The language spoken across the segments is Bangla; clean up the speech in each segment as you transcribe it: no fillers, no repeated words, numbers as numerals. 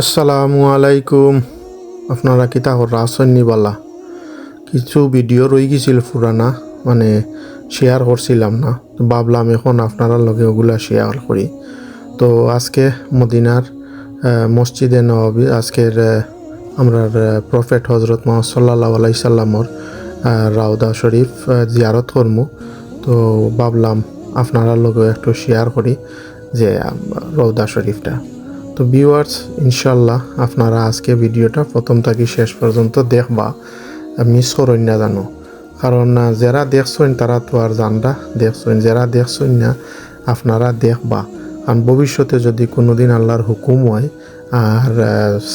আসসালামু আলাইকুম। আপনারা কি তাহলে আসেন নিবালা? কিছু ভিডিও রয়ে গেছিল পুরানা, মানে শেয়ার করছিলাম না, তো ভাবলাম এখন আপনারা লগে ওগুলা শেয়ার করি। তো আজকে মদিনার মসজিদে নববী, আজকের আমরা প্রফেট হজরত মোহাম্মদ সাল্লাল্লাহু আলাইহি সাল্লামর রাউদা শরীফ জিয়ারত করমু। তো ভাবলাম আপনারা লগে একটু শেয়ার করি যে রৌদা শরীফটা। তো ভিউয়ার্স, ইনশাল্লাহ আপনারা আজকে ভিডিওটা প্রথম থেকে শেষ পর্যন্ত দেখবা, মিস করেন না জানো। কারণ যারা দেখছেন তারা তো আর জানরা দেখছেন, যারা দেখছেন না আপনারা দেখবা। কারণ ভবিষ্যতে যদি কোনোদিন আল্লাহর হুকুম হয় আর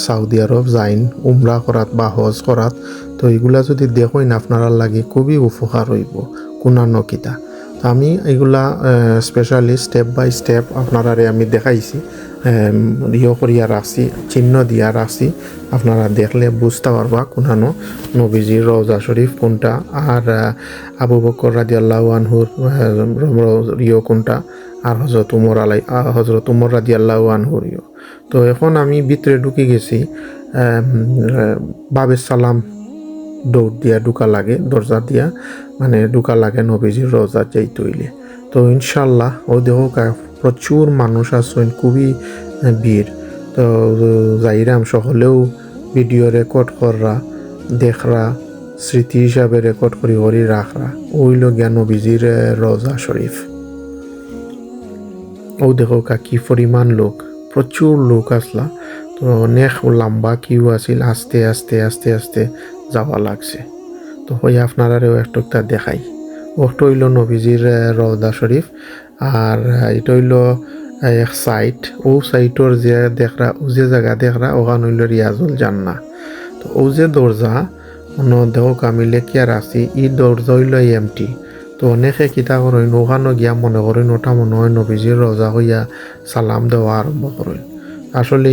সৌদি আরব যাইন উমরা করাত বা হজ করাত, তো এগুলা যদি দেখেন আপনারা লাগে খুবই উপকার হইব কোনানো কিতা। তো আমি এগুলা স্পেশালি স্টেপ বাই স্টেপ আপনারারে আমি দেখাইছি, করিয়া রাখছি, চিহ্ন দিয়া রাখছি। আপনারা দেখলে বুঝতে পারবা কোনানো নবীজির রওজা শরীফ কোনটা আর আবু বকর রাদিয়াল্লাহু আনহুর কোনটা আর হজরত উমর রাদিয়াল্লাহু আনহুর তো এখন আমি ভিতরে ঢুকে গেছি। বাবে সালাম দৌড় দিয়া ঢুকা লাগে, দরজা দিয়া মানে ঢুকা লাগে নবীজির রওজা যাইতে হইলে। তো ইনশাল্লাহ ও দেখো প্রচুর মানুষ আছেন, খুবই ভিড়। তো যাইরাম সকলেও ভিডিও রেকর্ড কররা, দেখরা, স্মৃতি হিসাবে রেকর্ড করি করি রাখরা। ওইল গিয়া নবীজির রওজা শরীফ। ও দেখো কি পরিমাণ লোক, প্রচুর লোক আসলা। তো অনেক লম্বা কিউ আছিল, আস্তে আস্তে আস্তে আস্তে যাওয়া লাগছে। তো হই আপনারাও একটা দেখাই। ওটা হইল নবীজির রওজা শরীফ, আর এটা হইল এক সাইট। ও সাইটর যে দেখরা, ও যে জায়গা দেখরা ওখান হইল রিয়াজুল জান্না। তো ও যে দরজা দেহ আমি লেখিয়ার আছি, ই দরজা হইল এমটি। তো অনেকে কিতা করেন ওখানো গিয়া মনে করেন ওটা মনে হয় নবীজির রওজা হইয়া সালাম দেওয়া আরম্ভ করেন। আসলে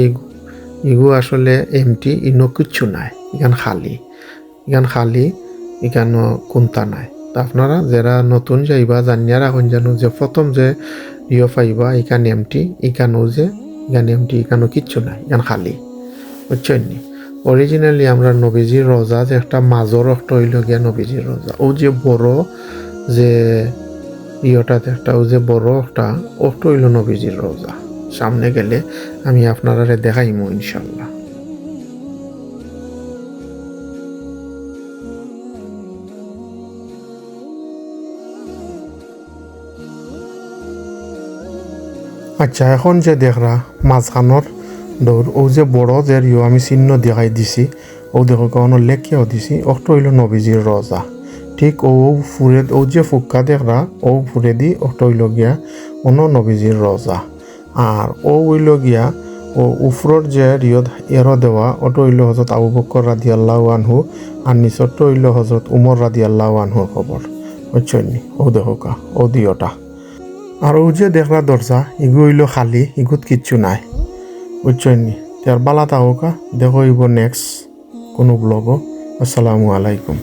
ইগু আসলে এমটি, ইনো কিচ্ছু নাই, ইখান খালি, ইখানো কোনটা নাই। তো আপনারা যারা নতুন যাইবা জানিয়া রাখুন জানো যে প্রথম যে পাইবা ইখান এমটি, ইখানো এমটি, ইখানো কিচ্ছু নাই, ইখান খালি, বুঝছেন নি? অরিজিনালি আমরা নবীজির রওজা যে একটা মাজর একটা হইল গিয়া নবীজির রওজা। ও যে বড় যে ইয়টাতে একটা, ও যে বড় একটা ওটা হইল নবীজির রওজা। সামনে গেলে আমি আপনারা দেখাইমু ইনশাল্লাহ। আচ্ছা, এখন যে দেখরা মাঝখানোর দৌড়, ও যে বড় যে আমি চিহ্ন দেখাই দিছি, ও দেখো কোনো লেখিয়াও দিছি, ওটা হইল নবীজির রওজা। ঠিক ও ফুরে, ও যে ফুক্কা দেখরা ও ফুরে দি ওটা হইল গিয়া অন্য নবীজির রওজা। আর ও হইল গিয়া ও উফরর যে এরো দেওয়া ওটা হইল হজরত আবু বকর রাদিয়াল্লাহু আনহু, আর নিচরটা হইল হজরত উমর রাদিয়াল্লাহু আনহুর খবর, বুঝছেন নি? ও দেখোকা ও দিওটা। আর ও যে দেখলা দরজা, ইগু হইল খালি, ইগুত কিচ্ছু নাই, বুঝছেন নি? তার বালা তাহোকা দেখো ইব নেক্সট কোনো ব্লগও। আসসালামু আলাইকুম।